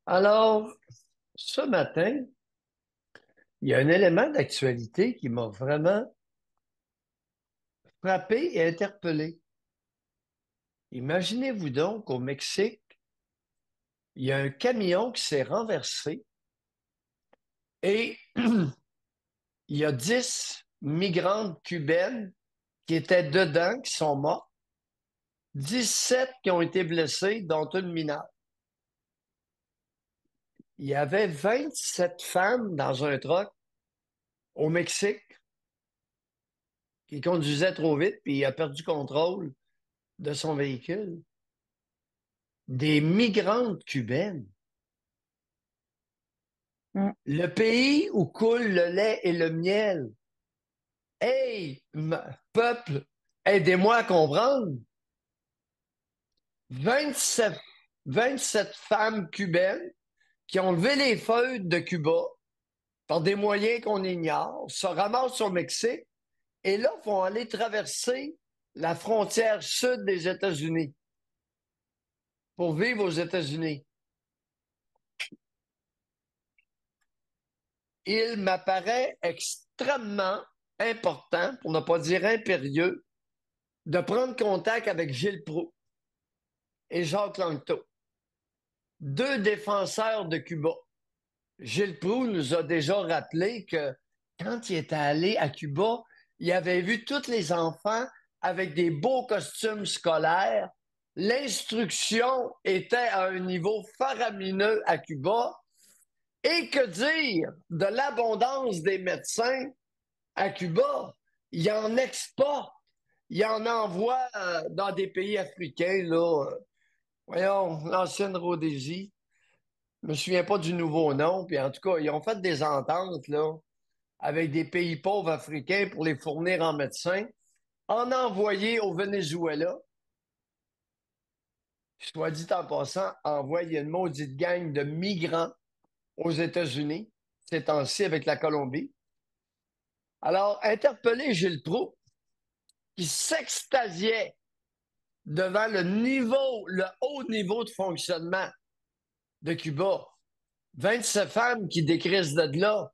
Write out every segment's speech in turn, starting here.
Alors, ce matin, il y a un élément d'actualité qui m'a vraiment frappé et interpellé. Imaginez-vous donc au Mexique, il y a un camion qui s'est renversé et il y a 10 migrantes cubaines qui étaient dedans, qui sont mortes, 17 qui ont été blessées, dont une mineure. Il y avait 27 femmes dans un truck au Mexique qui conduisait trop vite puis il a perdu contrôle de son véhicule. Des migrantes cubaines. Mm. Le pays où coule le lait et le miel. Hey, peuple, aidez-moi à comprendre. 27, 27 femmes cubaines qui ont levé les feuilles de Cuba par des moyens qu'on ignore, se ramassent au Mexique et là vont aller traverser la frontière sud des États-Unis pour vivre aux États-Unis. Il m'apparaît extrêmement important, pour ne pas dire impérieux, de prendre contact avec Gilles Proulx et Jacques Langto, deux défenseurs de Cuba. Gilles Proulx nous a déjà rappelé que quand il était allé à Cuba, il avait vu tous les enfants avec des beaux costumes scolaires. L'instruction était à un niveau faramineux à Cuba. Et que dire de l'abondance des médecins à Cuba? Il en exporte. Il en envoie dans des pays africains, là. Voyons, l'ancienne Rhodésie. Je me souviens pas du nouveau nom. Puis en tout cas, ils ont fait des ententes, là, avec des pays pauvres africains pour les fournir en médecins, en envoyer au Venezuela. Soit dit en passant, envoyer une maudite gang de migrants aux États-Unis, ces temps-ci avec la Colombie. Alors, interpeller Gilles Proulx, qui s'extasiait devant le haut niveau de fonctionnement de Cuba. 27 femmes qui décrissent de là,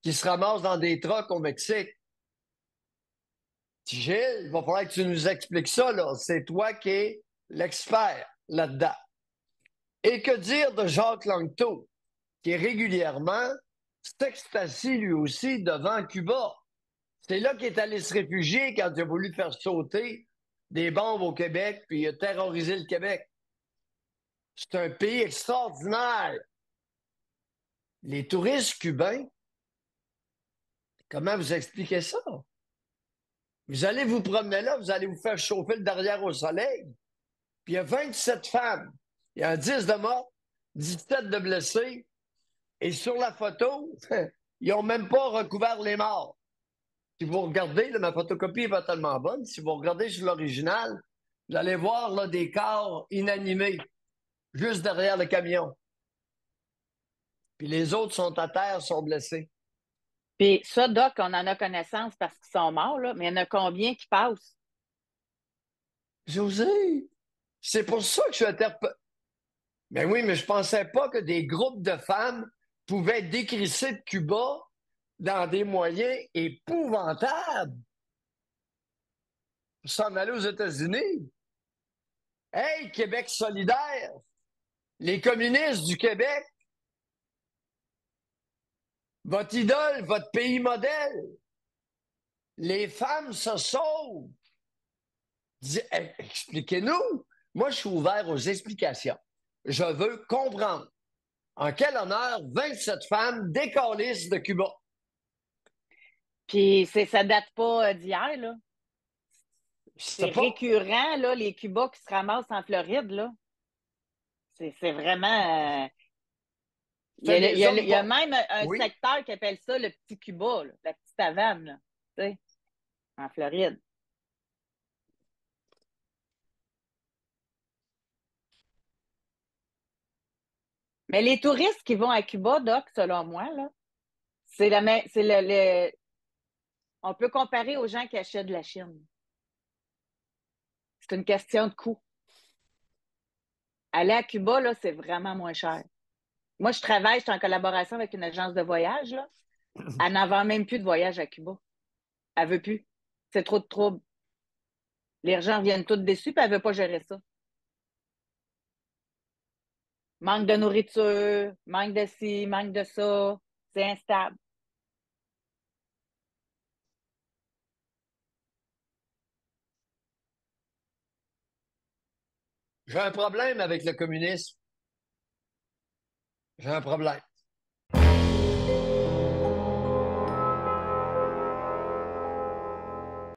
qui se ramassent dans des trucks au Mexique. Gilles, il va falloir que tu nous expliques ça, là. C'est toi qui es l'expert là-dedans. Et que dire de Jacques Langto, qui régulièrement s'extasie lui aussi devant Cuba? C'est là qu'il est allé se réfugier quand il a voulu faire sauter des bombes au Québec, puis il a terrorisé le Québec. C'est un pays extraordinaire. Les touristes cubains, comment vous expliquez ça? Vous allez vous promener là, vous allez vous faire chauffer le derrière au soleil, puis il y a 27 femmes, il y a 10 de morts, 17 de blessés, et sur la photo, ils n'ont même pas recouvert les morts. Si vous regardez, là, ma photocopie est pas tellement bonne, si vous regardez sur l'original, vous allez voir là, des corps inanimés, juste derrière le camion. Puis les autres sont à terre, sont blessés. Puis ça, Doc, on en a connaissance parce qu'ils sont morts, là, mais il y en a combien qui passent? José, c'est pour ça que je suis interpellé. Ben oui, mais je pensais pas que des groupes de femmes pouvaient décrisser de Cuba dans des moyens épouvantables pour s'en aller aux États-Unis. Hey, Québec solidaire, les communistes du Québec, votre idole, votre pays modèle, les femmes se sauvent. Expliquez-nous. Moi, je suis ouvert aux explications. Je veux comprendre. En quel honneur 27 femmes décalissent de Cuba? Puis ça date pas d'hier, là. Je sais C'est pas. récurrent, là, les Cubas qui se ramassent en Floride, là. C'est vraiment. C'est Il des y a, hommes il y a pas. même un Oui. secteur qui appelle ça le petit Cuba, là, la petite Havane, là, tu sais, en Floride. Mais les touristes qui vont à Cuba, Doc, selon moi, là, c'est la même, c'est on peut comparer aux gens qui achètent de la Chine. C'est une question de coût. Aller à Cuba, là, c'est vraiment moins cher. Moi, je suis en collaboration avec une agence de voyage, là. Elle n'en vend même plus de voyage à Cuba. Elle veut plus. C'est trop de troubles. Les gens reviennent tous déçus, puis elle veut pas gérer ça. Manque de nourriture, manque de ci, manque de ça. C'est instable. J'ai un problème avec le communisme. J'ai un problème.